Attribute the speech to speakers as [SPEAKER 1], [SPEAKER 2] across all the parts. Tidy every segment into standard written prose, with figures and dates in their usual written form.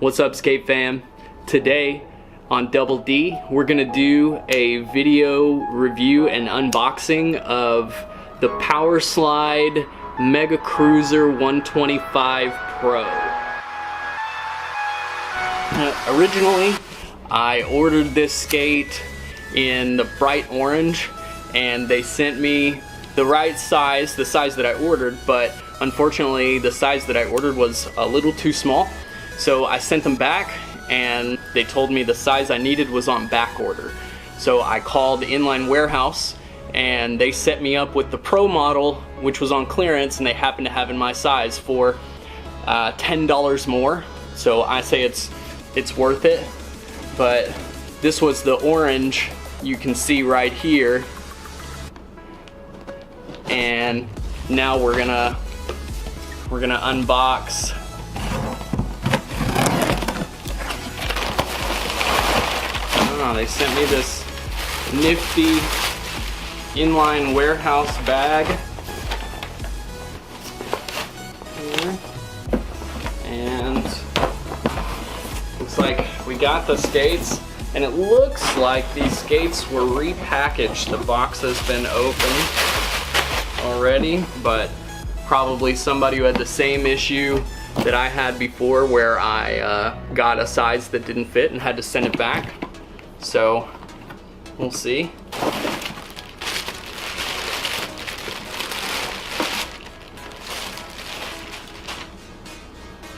[SPEAKER 1] What's up, skate fam? Today on Double D, we're gonna do a video review and unboxing of the Powerslide Mega Cruiser 125 Pro. Originally, I ordered this skate in the bright orange, and they sent me the right size, the size that I ordered, but unfortunately the size that I ordered was a little too small. So I sent them back and they told me the size I needed was on back order. So I called Inline Warehouse and they set me up with the Pro model, which was on clearance, and they happened to have in my size for $10 more. So I say it's worth it. But this was the orange you can see right here. And now we're gonna unbox they sent me this nifty Inline Warehouse bag here, and looks like we got the skates, and it looks like these skates were repackaged. The box has been opened already, but probably somebody who had the same issue that I had before, where I got a size that didn't fit and had to send it back. So we'll see.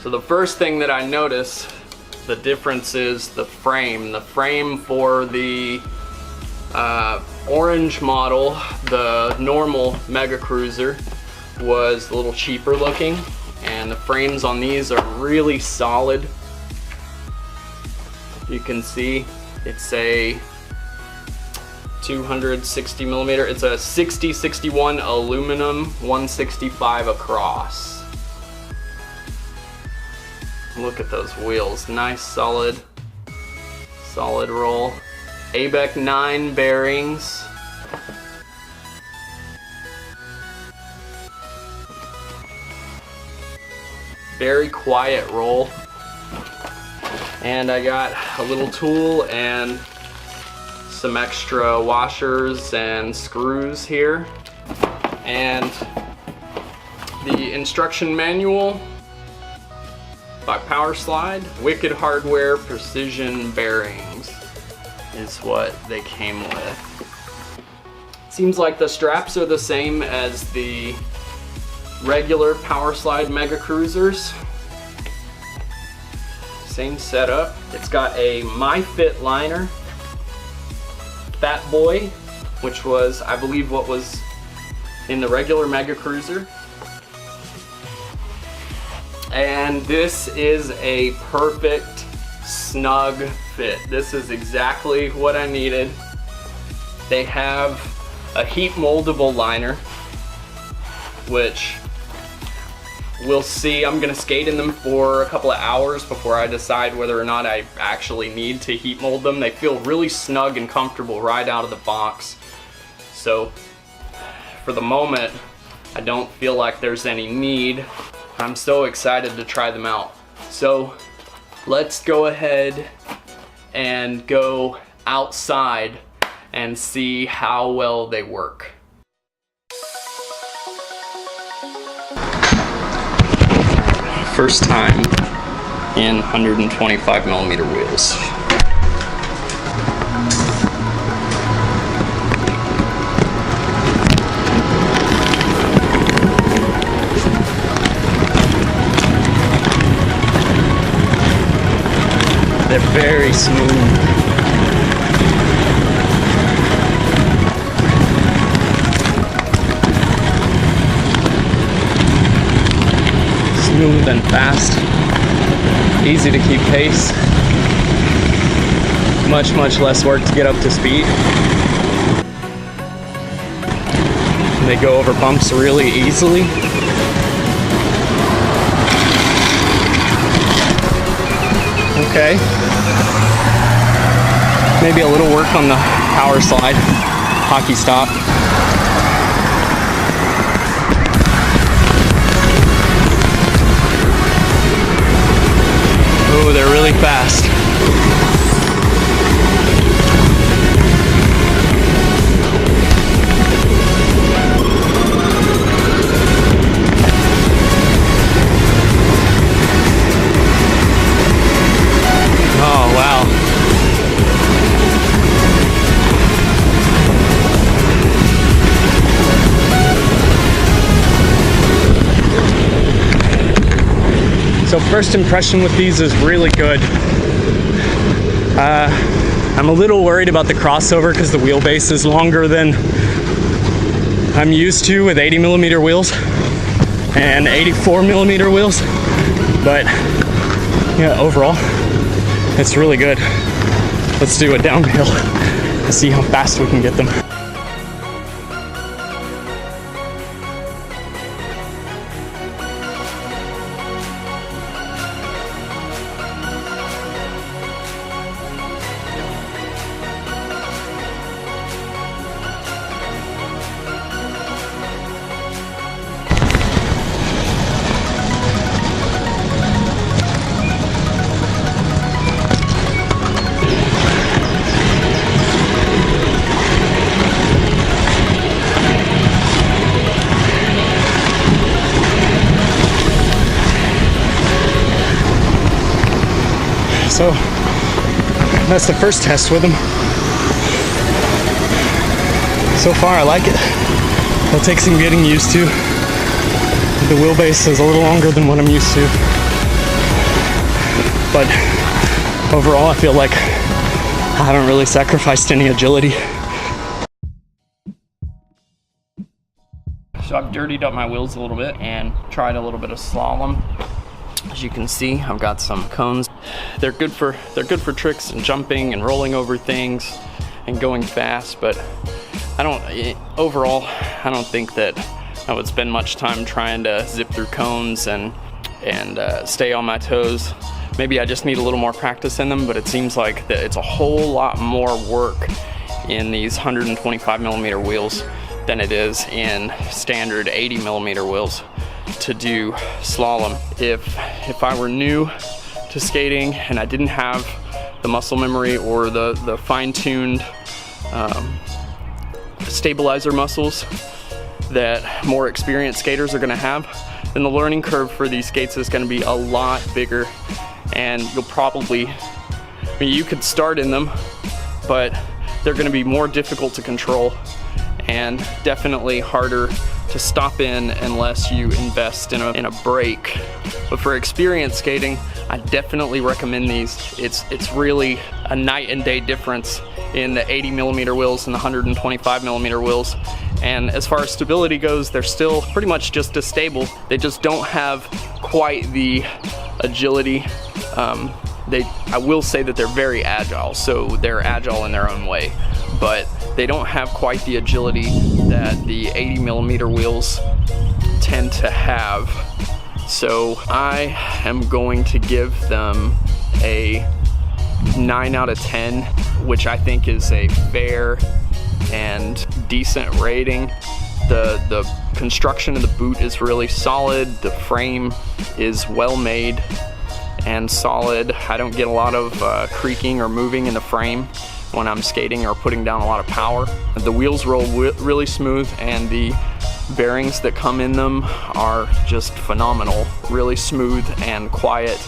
[SPEAKER 1] So the first thing that I noticed, the difference is the frame. The frame for the orange model, the normal Mega Cruiser, was a little cheaper looking, and the frames on these are really solid. You can see it's a 260 millimeter. It's a 60/61 aluminum, 165 across. Look at those wheels, nice solid roll. ABEC 9 bearings. Very quiet roll. And I got a little tool and some extra washers and screws here. And the instruction manual by Powerslide, Wicked Hardware Precision Bearings, is what they came with. Seems like the straps are the same as the regular Powerslide Mega Cruisers. Same setup. It's got a MyFit liner, Fat Boy, which was, I believe, what was in the regular Mega Cruiser. And this is a perfect snug fit. This is exactly what I needed. They have a heat moldable liner, which we'll see. I'm gonna skate in them for a couple of hours before I decide whether or not I actually need to heat mold them. They feel really snug and comfortable right out of the box. So for the moment, I don't feel like there's any need. I'm so excited to try them out. So let's go ahead and go outside and see how well they work. First time in 125 millimeter wheels. They're very smooth. Smooth and fast, easy to keep pace, much less work to get up to speed. And they go over bumps really easily. Okay, maybe a little work on the Powerslide hockey stop. Oh, they're really fast. Oh, wow. So first impression with these is really good. I'm a little worried about the crossover because the wheelbase is longer than I'm used to with 80mm wheels and 84mm wheels. But yeah, overall, it's really good. Let's do a downhill and see how fast we can get them. So that's the first test with them. So far I like it. It'll take some getting used to. The wheelbase is a little longer than what I'm used to. But overall I feel like I haven't really sacrificed any agility. So I've dirtied up my wheels a little bit and tried a little bit of slalom. As you can see, I've got some cones. They're good for tricks and jumping and rolling over things and going fast, but overall, I don't think that I would spend much time trying to zip through cones and stay on my toes. Maybe I just need a little more practice in them, but it seems like that it's a whole lot more work in these 125mm wheels than it is in standard 80mm wheels to do slalom. If I were new to skating and I didn't have the muscle memory or the fine-tuned stabilizer muscles that more experienced skaters are going to have, then the learning curve for these skates is going to be a lot bigger, and you'll probably, I mean, you could start in them, but they're going to be more difficult to control and definitely harder to stop in unless you invest in a brake. But for experienced skating, I definitely recommend these. It's really a night and day difference in the 80mm wheels and the 125mm wheels. And as far as stability goes, they're still pretty much just as stable. They just don't have quite the agility. I will say that they're very agile, so they're agile in their own way, but they don't have quite the agility that the 80mm wheels tend to have. So I am going to give them a 9 out of 10, which I think is a fair and decent rating. The construction of the boot is really solid. The frame is well made and solid. I don't get a lot of creaking or moving in the frame when I'm skating or putting down a lot of power. The wheels roll really smooth, and the bearings that come in them are just phenomenal. Really smooth and quiet,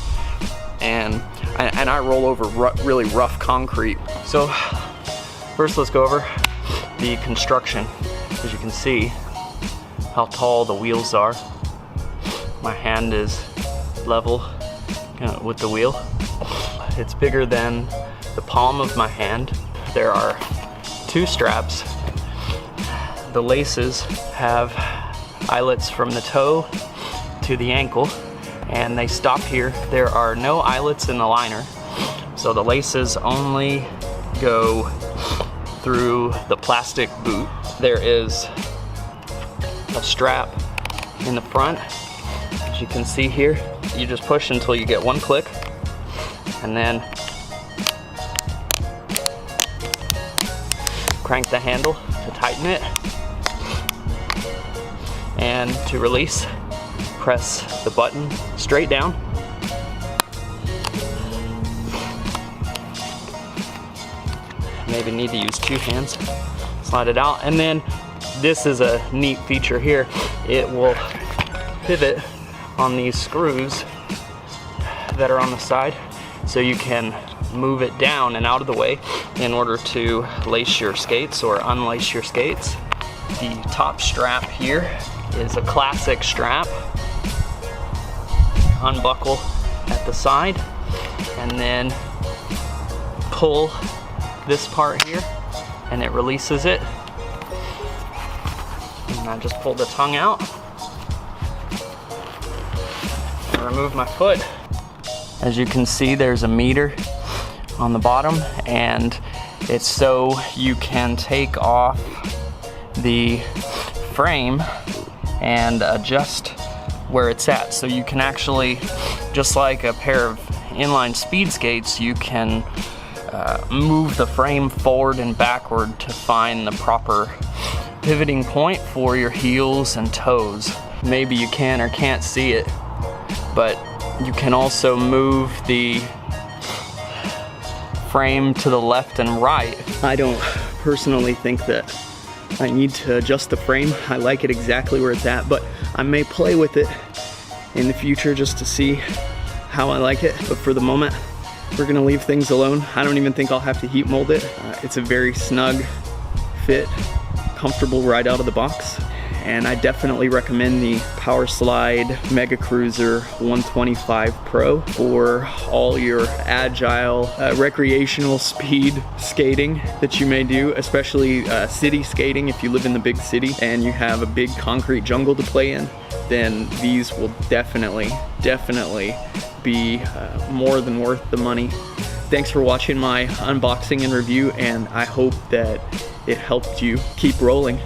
[SPEAKER 1] and I roll over really rough concrete. So first let's go over the construction. As you can see how tall the wheels are. My hand is level with the wheel. It's bigger than the palm of my hand. There are 2 straps. The laces have eyelets from the toe to the ankle, and they stop here. There are no eyelets in the liner, so the laces only go through the plastic boot. There is a strap in the front, as you can see here. You just push until you get 1 click, and then crank the handle to tighten it, and to release, press the button straight down, maybe need to use 2 hands. Slide it out, and then this is a neat feature here. It will pivot on these screws that are on the side, so you can move it down and out of the way in order to lace your skates or unlace your skates. The top strap here is a classic strap. Unbuckle at the side and then pull this part here and it releases it. And I just pull the tongue out and remove my foot. As you can see, there's a meter on the bottom, and it's so you can take off the frame and adjust where it's at. So you can actually, just like a pair of inline speed skates, you can move the frame forward and backward to find the proper pivoting point for your heels and toes. Maybe you can or can't see it, but you can also move the frame to the left and right. I don't personally think that I need to adjust the frame. I like it exactly where it's at, but I may play with it in the future just to see how I like it. But for the moment, we're gonna leave things alone. I don't even think I'll have to heat mold it. It's a very snug fit, comfortable right out of the box. And I definitely recommend the Powerslide Mega Cruiser 125 Pro for all your agile, recreational speed skating that you may do, especially city skating. If you live in the big city and you have a big concrete jungle to play in, then these will definitely be more than worth the money. Thanks for watching my unboxing and review, and I hope that it helped you keep rolling.